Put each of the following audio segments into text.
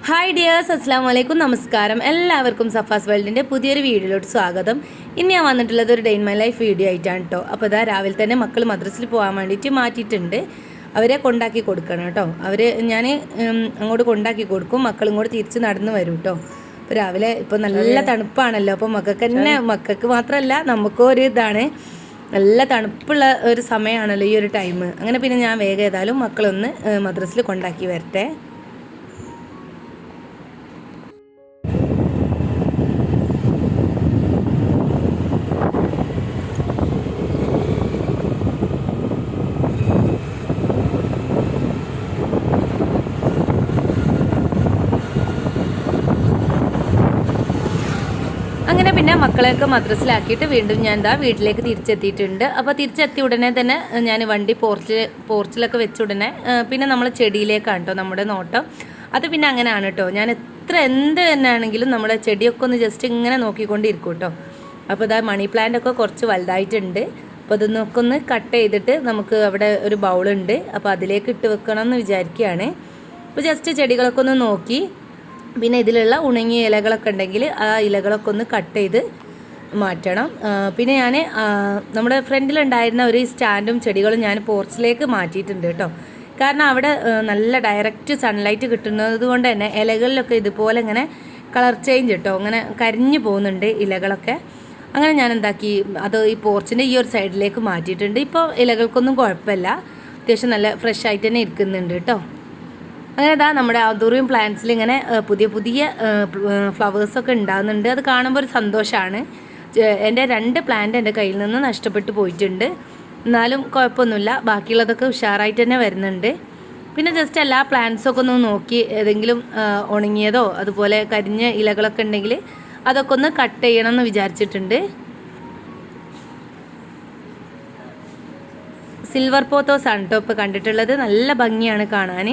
Hi dears, അസ്സാം വലൈക്കും, നമസ്കാരം. എല്ലാവർക്കും സഫാസ് വേൾഡിൻ്റെ പുതിയൊരു വീഡിയോയിലോട്ട് സ്വാഗതം. ഇന്ന് ഞാൻ വന്നിട്ടുള്ളത് ഒരു day in my life video ആയിട്ടാണ് കേട്ടോ. അപ്പോൾ ഇതാ രാവിലെ തന്നെ മക്കൾ മദ്രസയിൽ പോകാൻ വേണ്ടിയിട്ട് മാറ്റിയിട്ടുണ്ട്. അവരെ കൊണ്ടാക്കി കൊടുക്കണം കേട്ടോ. ഞാൻ അങ്ങോട്ട് കൊണ്ടാക്കി കൊടുക്കും, മക്കൾ ഇങ്ങോട്ട് തിരിച്ച് നടന്ന് വരും കേട്ടോ. അപ്പോൾ രാവിലെ ഇപ്പോൾ നല്ല തണുപ്പാണല്ലോ, അപ്പോൾ മക്കൾക്ക് മാത്രമല്ല നമുക്കും ഒരു ഇതാണ്, നല്ല തണുപ്പുള്ള ഒരു സമയമാണല്ലോ ഈ ഒരു ടൈം. അങ്ങനെ പിന്നെ ഞാൻ വേഗം ഏതായാലും മക്കളൊന്ന് മദ്രസയിൽ കൊണ്ടാക്കി വരട്ടെ. അങ്ങനെ പിന്നെ മക്കളെയൊക്കെ മദ്രസിലാക്കിയിട്ട് വീണ്ടും ഞാൻ വീട്ടിലേക്ക് തിരിച്ചെത്തിയിട്ടുണ്ട്. അപ്പോൾ തിരിച്ചെത്തിയ ഉടനെ തന്നെ ഞാൻ വണ്ടി പോർച്ചിലൊക്കെ വെച്ച ഉടനെ പിന്നെ നമ്മൾ ചെടിയിലേക്കാണ് കേട്ടോ നമ്മുടെ നോട്ടം. അത് പിന്നെ അങ്ങനെയാണ് കേട്ടോ, ഞാൻ എന്ത് തന്നെ ആണെങ്കിലും നമ്മുടെ ചെടിയൊക്കെ ഒന്ന് ജസ്റ്റ് ഇങ്ങനെ നോക്കിക്കൊണ്ടിരിക്കും കേട്ടോ. അപ്പോൾ ഇതാ മണി പ്ലാന്റ് ഒക്കെ കുറച്ച് വലുതായിട്ടുണ്ട്. അപ്പോൾ അതൊന്നൊക്കെ ഒന്ന് കട്ട് ചെയ്തിട്ട് നമുക്ക് അവിടെ ഒരു ബൗളുണ്ട്, അപ്പോൾ അതിലേക്ക് ഇട്ട് വെക്കണം എന്ന് വിചാരിക്കുകയാണ്. അപ്പോൾ ജസ്റ്റ് ചെടികളൊക്കെ ഒന്ന് നോക്കി, പിന്നെ ഇതിലുള്ള ഉണങ്ങിയ ഇലകളൊക്കെ ഉണ്ടെങ്കിൽ ആ ഇലകളൊക്കെ ഒന്ന് കട്ട് ചെയ്ത് മാറ്റണം. പിന്നെ ഞാൻ നമ്മുടെ ഫ്രണ്ടിലുണ്ടായിരുന്ന ഒരു സ്റ്റാൻഡും ചെടികളും ഞാൻ പോർച്ചിലേക്ക് മാറ്റിയിട്ടുണ്ട് കേട്ടോ. കാരണം അവിടെ നല്ല ഡയറക്റ്റ് സൺലൈറ്റ് കിട്ടുന്നത് കൊണ്ട് തന്നെ ഇലകളിലൊക്കെ ഇതുപോലെ ഇങ്ങനെ കളർ ചേഞ്ച് കേട്ടോ, അങ്ങനെ കരിഞ്ഞു പോകുന്നുണ്ട് ഇലകളൊക്കെ. അങ്ങനെ ഞാൻ എന്താക്കി, അത് ഈ പോർച്ചിൻ്റെ ഈ ഒരു സൈഡിലേക്ക് മാറ്റിയിട്ടുണ്ട്. ഇപ്പോൾ ഇലകൾക്കൊന്നും കുഴപ്പമില്ല, അത്യാവശ്യം നല്ല ഫ്രഷ് ആയിട്ട് തന്നെ ഇരിക്കുന്നുണ്ട് കേട്ടോ. അങ്ങനെ നമ്മുടെ ഔട്ട്ഡോറിയം പ്ലാന്റ്സിൽ ഇങ്ങനെ പുതിയ പുതിയ ഫ്ലവേഴ്സൊക്കെ ഉണ്ടാകുന്നുണ്ട്. അത് കാണുമ്പോൾ ഒരു സന്തോഷമാണ്. എൻ്റെ 2 പ്ലാന്റ് എൻ്റെ കയ്യിൽ നിന്ന് നഷ്ടപ്പെട്ടു പോയിട്ടുണ്ട്, എന്നാലും കുഴപ്പമൊന്നുമില്ല, ബാക്കിയുള്ളതൊക്കെ ഉഷാറായിട്ട് തന്നെ വരുന്നുണ്ട്. പിന്നെ ജസ്റ്റ് എല്ലാ പ്ലാന്റ്സൊക്കെ ഒന്ന് നോക്കി, ഏതെങ്കിലും ഉണങ്ങിയതോ അതുപോലെ കരിഞ്ഞ ഇലകളൊക്കെ ഉണ്ടെങ്കിൽ അതൊക്കെ ഒന്ന് കട്ട് ചെയ്യണം എന്ന് വിചാരിച്ചിട്ടുണ്ട്. സിൽവർ പോത്തോസ് ആണ് കേട്ടോ ഇപ്പോൾ കണ്ടിട്ടുള്ളത്, നല്ല ഭംഗിയാണ് കാണാൻ.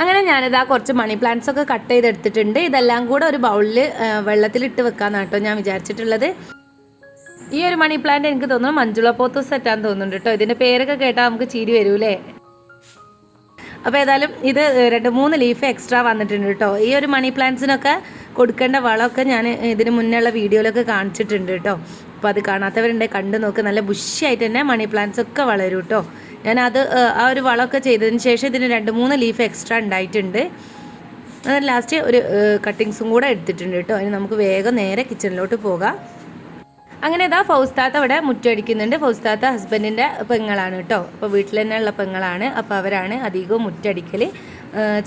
അങ്ങനെ ഞാനിതാ കുറച്ച് മണി പ്ലാന്റ്സ് ഒക്കെ കട്ട് ചെയ്തെടുത്തിട്ടുണ്ട്. ഇതെല്ലാം കൂടെ ഒരു ബൗളിൽ വെള്ളത്തിലിട്ട് വെക്കാമെന്നാണ് കേട്ടോ ഞാൻ വിചാരിച്ചിട്ടുള്ളത്. ഈ ഒരു മണി പ്ലാന്റ് എനിക്ക് തോന്നുന്നു മഞ്ജുള പോത്തോസ് സെറ്റാന്ന് തോന്നുന്നുണ്ട് കേട്ടോ. ഇതിൻ്റെ പേരൊക്കെ കേട്ടാൽ നമുക്ക് ചിരി വരൂലേ. അപ്പോൾ ഏതായാലും ഇത് 2-3 ലീഫ് എക്സ്ട്രാ വന്നിട്ടുണ്ട് കേട്ടോ. ഈ ഒരു മണി പ്ലാന്റ്സിനൊക്കെ കൊടുക്കേണ്ട വളമൊക്കെ ഞാൻ ഇതിന് മുന്നേയുള്ള വീഡിയോയിലൊക്കെ കാണിച്ചിട്ടുണ്ട് കേട്ടോ. അപ്പോൾ അത് കാണാത്തവരുണ്ടെ കണ്ടു നോക്ക്, നല്ല ബുഷിയായിട്ട് തന്നെ മണി പ്ലാന്റ്സ് ഒക്കെ വളരും കേട്ടോ. ഞാനത് ആ ഒരു വളമൊക്കെ ചെയ്തതിന് ശേഷം ഇതിന് 2-3 ലീഫ് എക്സ്ട്രാ ഉണ്ടായിട്ടുണ്ട്. അത് ലാസ്റ്റ് ഒരു കട്ടിങ്സും കൂടെ എടുത്തിട്ടുണ്ട് കേട്ടോ. അതിന് നമുക്ക് വേഗം നേരെ കിച്ചണിലോട്ട് പോകാം. അങ്ങനെ ഫൗസ്താത്ത അവിടെ മുറ്റടിക്കുന്നുണ്ട്. ഫൗസ്താത്ത ഹസ്ബൻഡിൻ്റെ പെങ്ങളാണ് കേട്ടോ. അപ്പോൾ വീട്ടിൽ തന്നെ ഉള്ള പെങ്ങളാണ്. അപ്പോൾ അവരാണ് അധികവും മുറ്റടിക്കൽ.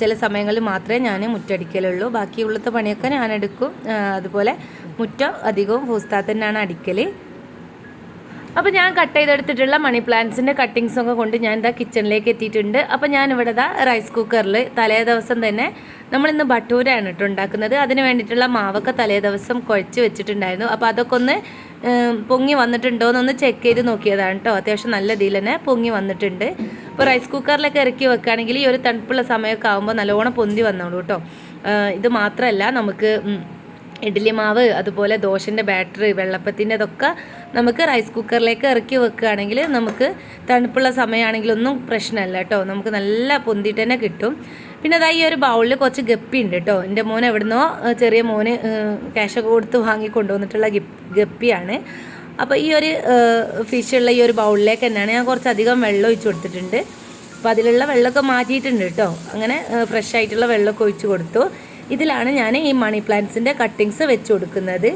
ചില സമയങ്ങളിൽ മാത്രമേ ഞാൻ മുറ്റടിക്കലുള്ളൂ, ബാക്കിയുള്ളത്തെ പണിയൊക്കെ ഞാൻ എടുക്കും. അതുപോലെ മുറ്റം അധികവും ഫൗസ്താത്ത തന്നെയാണ് അടിക്കൽ. അപ്പോൾ ഞാൻ കട്ട് ചെയ്തെടുത്തിട്ടുള്ള മണി പ്ലാന്റ്സിൻ്റെ കട്ടിങ്സൊക്കെ കൊണ്ട് ഞാൻ കിച്ചണിലേക്ക് എത്തിയിട്ടുണ്ട്. അപ്പോൾ ഞാനിവിടെ റൈസ് കുക്കറിൽ തലേ ദിവസം തന്നെ നമ്മളിന്ന് ഭട്ടൂരയാണ് കേട്ടോ ഉണ്ടാക്കുന്നത്. അതിന് വേണ്ടിയിട്ടുള്ള മാവൊക്കെ തലേ ദിവസം കുഴച്ച് വെച്ചിട്ടുണ്ടായിരുന്നു. അപ്പോൾ അതൊക്കെ ഒന്ന് പൊങ്ങി വന്നിട്ടുണ്ടോ എന്നൊന്ന് ചെക്ക് ചെയ്ത് നോക്കിയതാണ് കേട്ടോ. അത്യാവശ്യം നല്ല രീതിയിൽ തന്നെ പൊങ്ങി വന്നിട്ടുണ്ട്. അപ്പോൾ റൈസ് കുക്കറിലൊക്കെ ഇറക്കി വെക്കുകയാണെങ്കിൽ ഈ ഒരു തണുപ്പുള്ള സമയമൊക്കെ ആകുമ്പോൾ നല്ലോണം പൊന്തി വന്നോളൂ കേട്ടോ. ഇത് മാത്രമല്ല, നമുക്ക് ഇഡ്ഡലി മാവ് അതുപോലെ ദോശൻ്റെ ബാറ്ററി വെള്ളപ്പത്തിൻ്റെ ഇതൊക്കെ നമുക്ക് റൈസ് കുക്കറിലേക്ക് ഇറക്കി വെക്കുകയാണെങ്കിൽ നമുക്ക് തണുപ്പുള്ള സമയമാണെങ്കിലൊന്നും പ്രശ്നമല്ല കേട്ടോ, നമുക്ക് നല്ല പൊന്തിയിട്ട് തന്നെ കിട്ടും. പിന്നെ അതാ ഈ ഒരു ബൗളിൽ കുറച്ച് ഗപ്പി ഉണ്ട് കേട്ടോ. എൻ്റെ മോൻ എവിടുന്നോ ചെറിയ മോന് ക്യാഷൊക്കെ കൊടുത്ത് വാങ്ങി കൊണ്ടുവന്നിട്ടുള്ള ഗപ്പിയാണ്. അപ്പോൾ ഈ ഒരു ഫിഷുള്ള ഈ ഒരു ബൗളിലേക്ക് തന്നെയാണ് ഞാൻ കുറച്ചധികം വെള്ളം ഒഴിച്ച് കൊടുത്തിട്ടുണ്ട്. അപ്പോൾ അതിലുള്ള വെള്ളമൊക്കെ മാറ്റിയിട്ടുണ്ട് കേട്ടോ. അങ്ങനെ ഫ്രഷ് ആയിട്ടുള്ള വെള്ളമൊക്കെ ഒഴിച്ച് കൊടുത്തു. ഇതിലാണ് ഞാൻ ഈ മണി പ്ലാന്റ്സിൻ്റെ കട്ടിങ്സ് വെച്ച് കൊടുക്കുന്നത്.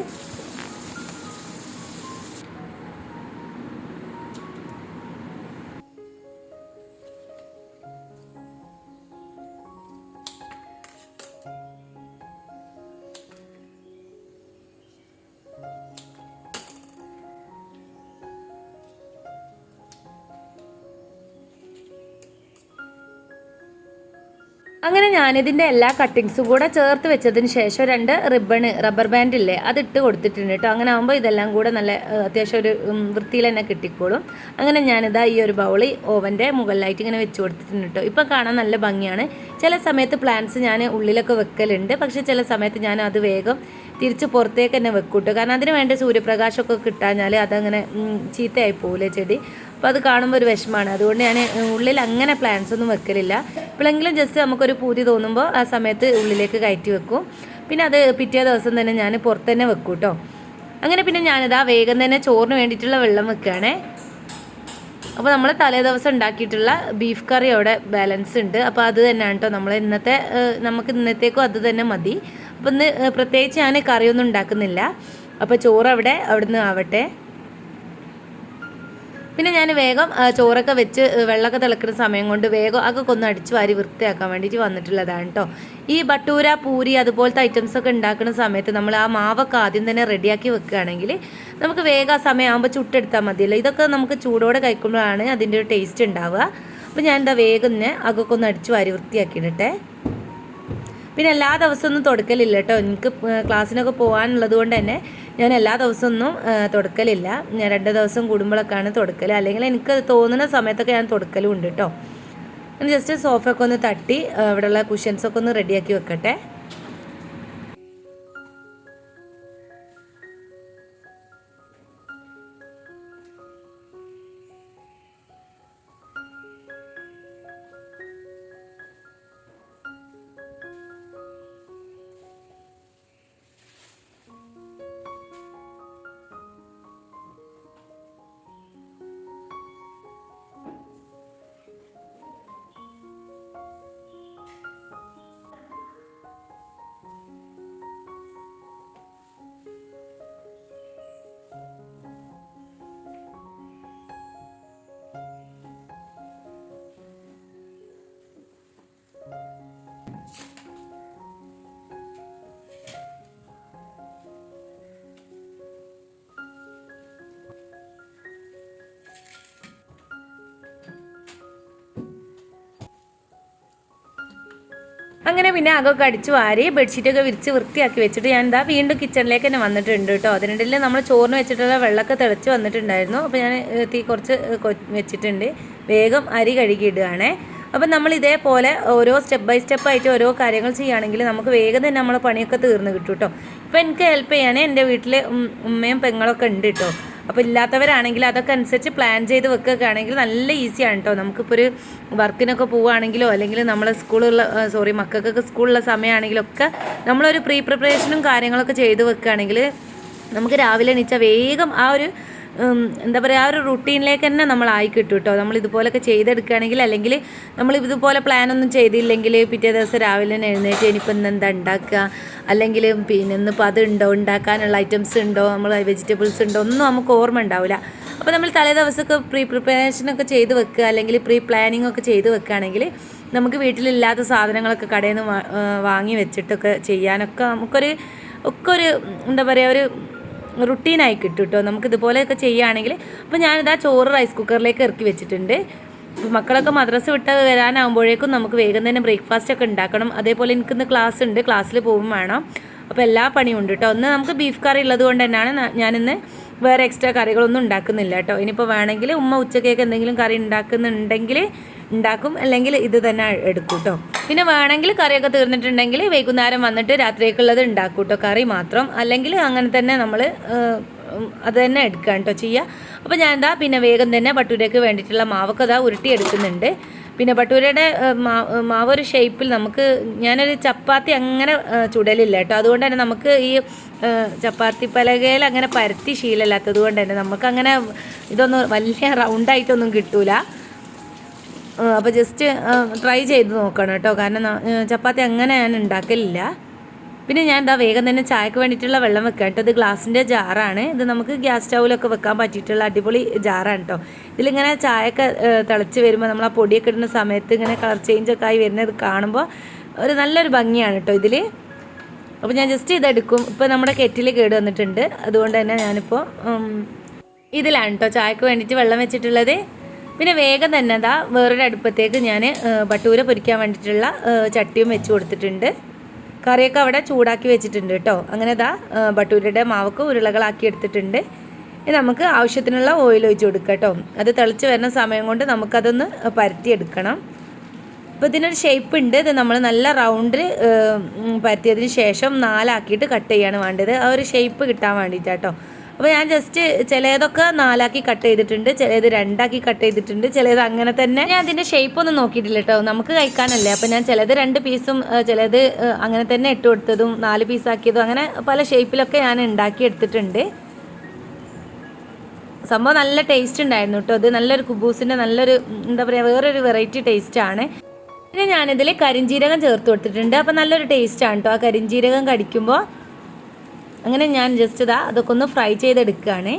അങ്ങനെ ഞാനിതിൻ്റെ എല്ലാ കട്ടിങ്സും കൂടെ ചേർത്ത് വെച്ചതിന് ശേഷം 2 റബ്ബർ ബാൻഡ് ഇല്ലേ അതിട്ട് കൊടുത്തിട്ടുണ്ട് കേട്ടോ. അങ്ങനെ ആകുമ്പോൾ ഇതെല്ലാം കൂടെ നല്ല അത്യാവശ്യം ഒരു വൃത്തിയിൽ തന്നെ കിട്ടിക്കോളും. അങ്ങനെ ഞാനിതാ ഈ ഒരു ബൗളി ഓവൻ്റെ മുകളിലായിട്ട് ഇങ്ങനെ വെച്ച് കൊടുത്തിട്ടുണ്ട് കേട്ടോ. ഇപ്പം കാണാൻ നല്ല ഭംഗിയാണ്. ചില സമയത്ത് പ്ലാന്റ്സ് ഞാൻ ഉള്ളിലൊക്കെ വെക്കലുണ്ട്, പക്ഷേ ചില സമയത്ത് ഞാൻ അത് വേഗം തിരിച്ച് പുറത്തേക്ക് തന്നെ വെക്കൂട്ടോ. കാരണം അതിന് വേണ്ട സൂര്യപ്രകാശമൊക്കെ കിട്ടാഞ്ഞാൽ അതങ്ങനെ ചീത്തയായി പോകില്ലേ ചെടി. അപ്പോൾ അത് കാണുമ്പോൾ ഒരു വിഷമമാണ്. അതുകൊണ്ട് ഞാൻ ഉള്ളിൽ അങ്ങനെ പ്ലാന്റ്സ് ഒന്നും വെക്കലില്ല. എപ്പോഴെങ്കിലും ജസ്റ്റ് നമുക്കൊരു പൂതി തോന്നുമ്പോൾ ആ സമയത്ത് ഉള്ളിലേക്ക് കയറ്റി വെക്കും. പിന്നെ അത് പിറ്റേ ദിവസം തന്നെ ഞാൻ പുറത്ത് തന്നെ വെക്കും കേട്ടോ. അങ്ങനെ പിന്നെ ഞാനിതാ വേഗം തന്നെ ചോറിന് വേണ്ടിയിട്ടുള്ള വെള്ളം വെക്കുകയാണേ. അപ്പോൾ നമ്മൾ തലേ ദിവസം ഉണ്ടാക്കിയിട്ടുള്ള ബീഫ് കറി അവിടെ ബാലൻസ് ഉണ്ട്. അപ്പോൾ അത് തന്നെയാണ് കേട്ടോ നമുക്ക് ഇന്നത്തേക്കും അത് തന്നെ മതി. അപ്പോൾ ഇന്ന് പ്രത്യേകിച്ച് ഞാൻ കറിയൊന്നും ഉണ്ടാക്കുന്നില്ല. അപ്പോൾ ചോറ് അവിടുന്ന് ആവട്ടെ. പിന്നെ ഞാൻ വേഗം ചോറൊക്കെ വെച്ച് വെള്ളമൊക്കെ തിളക്കുന്ന സമയം കൊണ്ട് വേഗം അതൊക്കെ ഒന്ന് അടിച്ച് വാരി വൃത്തിയാക്കാൻ വേണ്ടിയിട്ട് വന്നിട്ടുള്ളതാണ് കേട്ടോ. ഈ ബട്ടൂര, പൂരി അതുപോലത്തെ ഐറ്റംസൊക്കെ ഉണ്ടാക്കുന്ന സമയത്ത് നമ്മൾ ആ മാവൊക്കെ ആദ്യം തന്നെ റെഡിയാക്കി വെക്കുകയാണെങ്കിൽ നമുക്ക് വേഗം ആ സമയമാകുമ്പോൾ ചുട്ടെടുത്താൽ മതിയല്ലോ. ഇതൊക്കെ നമുക്ക് ചൂടോടെ കഴിക്കുമ്പോഴാണ് അതിൻ്റെ ഒരു ടേസ്റ്റ് ഉണ്ടാവുക. അപ്പോൾ ഞാൻ എന്താ വേഗം തന്നെ അതൊക്കെ ഒന്ന് അടിച്ച് വാരി വൃത്തിയാക്കിയിട്ടെ. പിന്നെ എല്ലാ ദിവസമൊന്നും തുടക്കലില്ല കേട്ടോ. എനിക്ക് ക്ലാസ്സിനൊക്കെ പോകാനുള്ളത് കൊണ്ട് തന്നെ ഞാൻ എല്ലാ ദിവസമൊന്നും തുടക്കലില്ല. ഞാൻ 2 ദിവസം കൂടുമ്പോഴൊക്കെയാണ് തുടക്കൽ. അല്ലെങ്കിൽ എനിക്ക് തോന്നുന്ന സമയത്തൊക്കെ ഞാൻ തുടക്കലും ഉണ്ട് കേട്ടോ. ഞാൻ ജസ്റ്റ് സോഫയൊക്കെ ഒന്ന് തട്ടി അവിടെയുള്ള കുഷ്യൻസൊക്കെ ഒന്ന് റെഡിയാക്കി വെക്കട്ടെ. അങ്ങനെ പിന്നെ അകമൊക്കെ അടിച്ച് വാരി ബെഡ്ഷീറ്റൊക്കെ വിരിച്ച് വൃത്തിയാക്കി വെച്ചിട്ട് ഞാൻ എന്താ വീണ്ടും കിച്ചണിലേക്ക് തന്നെ വന്നിട്ടുണ്ട് കേട്ടോ. അതിനിടയിൽ നമ്മൾ ചോറിന് വെച്ചിട്ടുള്ള വെള്ളമൊക്കെ തിളച്ച് വന്നിട്ടുണ്ടായിരുന്നു. അപ്പോൾ ഞാൻ തീ കുറച്ച് വെച്ചിട്ടുണ്ട്. വേഗം അരി കഴുകിയിടുകയാണേ. അപ്പം നമ്മൾ ഇതേപോലെ ഓരോ സ്റ്റെപ്പ് ബൈ സ്റ്റെപ്പായിട്ട് ഓരോ കാര്യങ്ങൾ ചെയ്യുകയാണെങ്കിൽ നമുക്ക് വേഗം തന്നെ നമ്മളെ പണിയൊക്കെ തീർന്ന് കിട്ടും കേട്ടോ. ഇപ്പം എനിക്ക് ഹെൽപ്പ് ചെയ്യാനേ എൻ്റെ വീട്ടിൽ ഉമ്മയും പെങ്ങളൊക്കെ ഉണ്ട് കേട്ടോ. അപ്പോൾ ഇല്ലാത്തവരാണെങ്കിൽ അതൊക്കെ അനുസരിച്ച് പ്ലാൻ ചെയ്ത് വെക്കുകയൊക്കെ ആണെങ്കിൽ നല്ല ഈസിയാണ് കേട്ടോ. നമുക്കിപ്പോൾ ഒരു വർക്കിനൊക്കെ പോവുകയാണെങ്കിലോ അല്ലെങ്കിൽ നമ്മളെ മക്കൾക്കൊക്കെ സ്കൂളിലുള്ള സമയമാണെങ്കിലൊക്കെ നമ്മളൊരു പ്രിപ്പറേഷനും കാര്യങ്ങളൊക്കെ ചെയ്ത് വെക്കുകയാണെങ്കിൽ നമുക്ക് രാവിലെ എണീച്ചാൽ വേഗം ആ ഒരു എന്താ പറയുക ആ ഒരു റുട്ടീനിലേക്ക് തന്നെ നമ്മളായി കിട്ടും കേട്ടോ. നമ്മളിതുപോലൊക്കെ ചെയ്തെടുക്കുകയാണെങ്കിൽ, അല്ലെങ്കിൽ നമ്മൾ ഇതുപോലെ പ്ലാനൊന്നും ചെയ്തില്ലെങ്കിൽ പിറ്റേ ദിവസം രാവിലെ തന്നെ എഴുന്നേറ്റ് ഇനിയിപ്പോൾ ഇന്ന് എന്താ ഉണ്ടാക്കുക, അല്ലെങ്കിൽ പിന്നെ ഇന്നിപ്പോൾ അതുണ്ടോ, ഉണ്ടാക്കാനുള്ള ഐറ്റംസ് ഉണ്ടോ, നമ്മൾ വെജിറ്റബിൾസ് ഉണ്ടോ ഒന്നും നമുക്ക് ഓർമ്മ ഉണ്ടാവില്ല. അപ്പോൾ നമ്മൾ തലേ ദിവസമൊക്കെ പ്രിപ്പറേഷനൊക്കെ ചെയ്ത് വെക്കുക, അല്ലെങ്കിൽ പ്ലാനിങ് ഒക്കെ ചെയ്ത് വെക്കുകയാണെങ്കിൽ നമുക്ക് വീട്ടിലില്ലാത്ത സാധനങ്ങളൊക്കെ കടയിൽ നിന്ന് വാങ്ങി വെച്ചിട്ടൊക്കെ ചെയ്യാനൊക്കെ നമുക്കൊരു എന്താ പറയുക ഒരു റുട്ടീനായി കിട്ടും കേട്ടോ. നമുക്കിതുപോലെയൊക്കെ ചെയ്യുകയാണെങ്കിൽ. അപ്പോൾ ഞാനിതാ ചോറ് റൈസ് കുക്കറിലേക്ക് ഇറക്കി വെച്ചിട്ടുണ്ട്. അപ്പോൾ മക്കളൊക്കെ മദ്രസ വിട്ട് വരാനാകുമ്പോഴേക്കും നമുക്ക് വേഗം തന്നെ ബ്രേക്ക്ഫാസ്റ്റ് ഒക്കെ ഉണ്ടാക്കണം. അതേപോലെ എനിക്കിന്ന് ക്ലാസ് ഉണ്ട്, ക്ലാസ്സിൽ പോകും വേണം. അപ്പോൾ എല്ലാ പണിയും ഉണ്ട് കേട്ടോ. ഒന്ന് നമുക്ക് ബീഫ് കറി ഉള്ളത് കൊണ്ട് തന്നെയാണ് ഞാനിന്ന് വേറെ എക്സ്ട്രാ കറികളൊന്നും ഉണ്ടാക്കുന്നില്ല കേട്ടോ. ഇനിയിപ്പോൾ വേണമെങ്കിൽ ഉമ്മ ഉച്ചക്കേക്ക് എന്തെങ്കിലും കറി ഉണ്ടാക്കുന്നുണ്ടെങ്കിൽ ഉണ്ടാക്കും, അല്ലെങ്കിൽ ഇത് തന്നെ എടുക്കും കേട്ടോ. പിന്നെ വേണമെങ്കിൽ കറിയൊക്കെ തീർന്നിട്ടുണ്ടെങ്കിൽ വൈകുന്നേരം വന്നിട്ട് രാത്രിയേക്കുള്ളത് ഉണ്ടാക്കും കേട്ടോ, കറി മാത്രം. അല്ലെങ്കിൽ അങ്ങനെ തന്നെ നമ്മൾ അത് തന്നെ എടുക്കുക കേട്ടോ ചെയ്യുക. അപ്പോൾ ഞാൻ എന്താ പിന്നെ വേഗം തന്നെ ബട്ടൂരയ്ക്ക് വേണ്ടിയിട്ടുള്ള മാവൊക്കെ ഇതാ ഉരുട്ടി എടുക്കുന്നുണ്ട്. പിന്നെ ബട്ടൂരയുടെ മാവ് ഒരു ഷേപ്പിൽ ഞാനൊരു ചപ്പാത്തി അങ്ങനെ ചുടലില്ല കേട്ടോ. അതുകൊണ്ട് തന്നെ നമുക്ക് ഈ ചപ്പാത്തി പലകയിൽ അങ്ങനെ പരത്തി ശീലമില്ലാത്തത് കൊണ്ട് തന്നെ നമുക്കങ്ങനെ ഇതൊന്നും വലിയ റൗണ്ടായിട്ടൊന്നും കിട്ടൂല. അപ്പോൾ ജസ്റ്റ് ട്രൈ ചെയ്ത് നോക്കണം കേട്ടോ. കാരണം ചപ്പാത്തി അങ്ങനെ ഞാൻ ഉണ്ടാക്കലില്ല. പിന്നെ ഞാൻ എന്താ വേഗം തന്നെ ചായക്ക് വേണ്ടിയിട്ടുള്ള വെള്ളം വെക്കാം കേട്ടോ. ഇത് ഗ്ലാസിൻ്റെ ജാറാണ്. ഇത് നമുക്ക് ഗ്യാസ് സ്റ്റൗവിലൊക്കെ വെക്കാൻ പറ്റിയിട്ടുള്ള അടിപൊളി ജാറാണ് കേട്ടോ. ഇതിലിങ്ങനെ ചായയൊക്കെ തിളച്ച് വരുമ്പോൾ നമ്മൾ ആ പൊടിയൊക്കെ ഇടുന്ന സമയത്ത് ഇങ്ങനെ കളർ ചേഞ്ചൊക്കെ ആയി വരുന്നത് കാണുമ്പോൾ ഒരു നല്ലൊരു ഭംഗിയാണ് കേട്ടോ ഇതിൽ. അപ്പോൾ ഞാൻ ജസ്റ്റ് ഇതെടുക്കും. ഇപ്പോൾ നമ്മുടെ കെറ്റിൽ കേട് വന്നിട്ടുണ്ട്, അതുകൊണ്ട് തന്നെ ഞാനിപ്പോൾ ഇതിലാണ് കേട്ടോ ചായക്ക് വേണ്ടിയിട്ട് വെള്ളം വെച്ചിട്ടുള്ളത്. പിന്നെ വേഗം തന്നെ അതാ വേറൊരു അടുപ്പത്തേക്ക് ഞാൻ ഭട്ടൂര പൊരിക്കാൻ വേണ്ടിയിട്ടുള്ള ചട്ടിയും വെച്ച് കൊടുത്തിട്ടുണ്ട്. കറിയൊക്കെ അവിടെ ചൂടാക്കി വെച്ചിട്ടുണ്ട് കേട്ടോ. അങ്ങനെ ഇതാ ഭട്ടൂരയുടെ മാവൊക്കെ ഉരുളകളാക്കി എടുത്തിട്ടുണ്ട്. ഇനി നമുക്ക് ആവശ്യത്തിനുള്ള ഓയിൽ ഒഴിച്ച് കൊടുക്കാം കേട്ടോ. അത് തിളച്ച് വരുന്ന സമയം കൊണ്ട് നമുക്കതൊന്ന് പരത്തിയെടുക്കണം. അപ്പോൾ ഇതിനൊരു ഷേപ്പ് ഉണ്ട്. ഇത് നമ്മൾ നല്ല റൗണ്ടിൽ പരത്തിയതിന് ശേഷം 4 ആക്കിയിട്ട് കട്ട് ചെയ്യാണ് വേണ്ടത്, ആ ഒരു ഷേപ്പ് കിട്ടാൻ വേണ്ടിയിട്ടാട്ടോ. അപ്പോൾ ഞാൻ ജസ്റ്റ് ചിലതൊക്കെ 4 ആക്കി കട്ട് ചെയ്തിട്ടുണ്ട്, ചിലത് 2 ആക്കി കട്ട് ചെയ്തിട്ടുണ്ട്, ചിലത് അങ്ങനെ തന്നെ. ഞാൻ അതിൻ്റെ ഷേപ്പ് ഒന്നും നോക്കിയിട്ടില്ല കേട്ടോ, നമുക്ക് കഴിക്കാനല്ലേ. അപ്പോൾ ഞാൻ ചിലത് 2 പീസും ചിലത് അങ്ങനെ തന്നെ ഇട്ട് കൊടുത്തതും 4 പീസാക്കിയതും അങ്ങനെ പല ഷേപ്പിലൊക്കെ ഞാൻ ഉണ്ടാക്കി എടുത്തിട്ടുണ്ട്. സംഭവം നല്ല ടേസ്റ്റ് ഉണ്ടായിരുന്നു കേട്ടോ. അത് നല്ലൊരു കുബൂസിൻ്റെ നല്ലൊരു എന്താ പറയുക വേറൊരു വെറൈറ്റി ടേസ്റ്റാണ്. പിന്നെ ഞാനിതിൽ കരിഞ്ജീരകം ചേർത്ത് കൊടുത്തിട്ടുണ്ട്. അപ്പോൾ നല്ലൊരു ടേസ്റ്റാണ് കേട്ടോ ആ കരിഞ്ജീരകം കടിക്കുമ്പോൾ. അങ്ങനെ ഞാൻ ജസ്റ്റ് അതൊക്കെ ഒന്ന് ഫ്രൈ ചെയ്തെടുക്കുകയാണ്.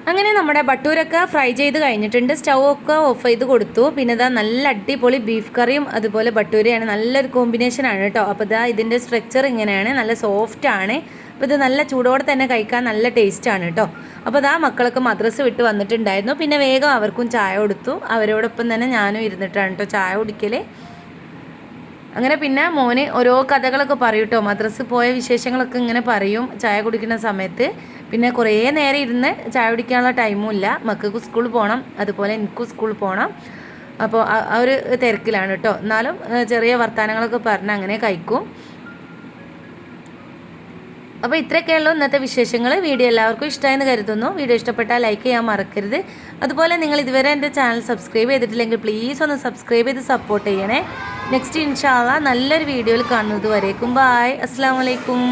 അങ്ങനെ നമ്മുടെ ഭട്ടൂരൊക്കെ ഫ്രൈ ചെയ്ത് കഴിഞ്ഞിട്ടുണ്ട്. സ്റ്റൗ ഒക്കെ ഓഫ് ചെയ്ത് കൊടുത്തു. പിന്നെ ഇതാ നല്ല അടിപൊളി ബീഫ് കറിയും അതുപോലെ ഭട്ടൂരയാണ്. നല്ലൊരു കോമ്പിനേഷനാണ് കേട്ടോ. അപ്പോൾ ഇതാ ഇതിൻ്റെ സ്ട്രക്ചർ ഇങ്ങനെയാണ്, നല്ല സോഫ്റ്റ് ആണ്. അപ്പോൾ ഇത് നല്ല ചൂടോടെ തന്നെ കഴിക്കാൻ നല്ല ടേസ്റ്റാണ് കേട്ടോ. അപ്പോൾ ഇതാ മക്കളൊക്കെ മദ്രസ വിട്ട് വന്നിട്ടുണ്ടായിരുന്നു. പിന്നെ വേഗം അവർക്കും ചായ കൊടുത്തു. അവരോടൊപ്പം തന്നെ ഞാനും ഇരുന്നിട്ടാണ് കേട്ടോ ചായ കുടിക്കൽ. അങ്ങനെ പിന്നെ മോന് ഓരോ കഥകളൊക്കെ പറയും കേട്ടോ. മദ്രസ പോയ വിശേഷങ്ങളൊക്കെ ഇങ്ങനെ പറയും ചായ കുടിക്കുന്ന സമയത്ത്. പിന്നെ കുറേ നേരം ഇരുന്ന് ചായ കുടിക്കാനുള്ള ടൈമും ഇല്ല. മക്കൾക്ക് സ്കൂളിൽ പോകണം, അതുപോലെ എനിക്കും സ്കൂളിൽ പോകണം. അപ്പോൾ ആ ഒരു തിരക്കിലാണ് കേട്ടോ. എന്നാലും ചെറിയ വർത്തമാനങ്ങളൊക്കെ പറഞ്ഞ് അങ്ങനെ കഴിക്കും. അപ്പോൾ ഇത്രയൊക്കെയുള്ളൂ ഇന്നത്തെ വിശേഷങ്ങൾ. വീഡിയോ എല്ലാവർക്കും ഇഷ്ടമായെന്ന് കരുതുന്നു. വീഡിയോ ഇഷ്ടപ്പെട്ടാൽ ലൈക്ക് ചെയ്യാൻ മറക്കരുത്. അതുപോലെ നിങ്ങൾ ഇതുവരെ എൻ്റെ ചാനൽ സബ്സ്ക്രൈബ് ചെയ്തിട്ടില്ലെങ്കിൽ പ്ലീസ് ഒന്ന് സബ്സ്ക്രൈബ് ചെയ്ത് സപ്പോർട്ട് ചെയ്യണേ. നെക്സ്റ്റ് ഇൻഷാ അല്ലാഹ് നല്ലൊരു വീഡിയോയിൽ കാണുന്നത് വരേക്കും ബായ്. അസ്സലാമു അലൈക്കും.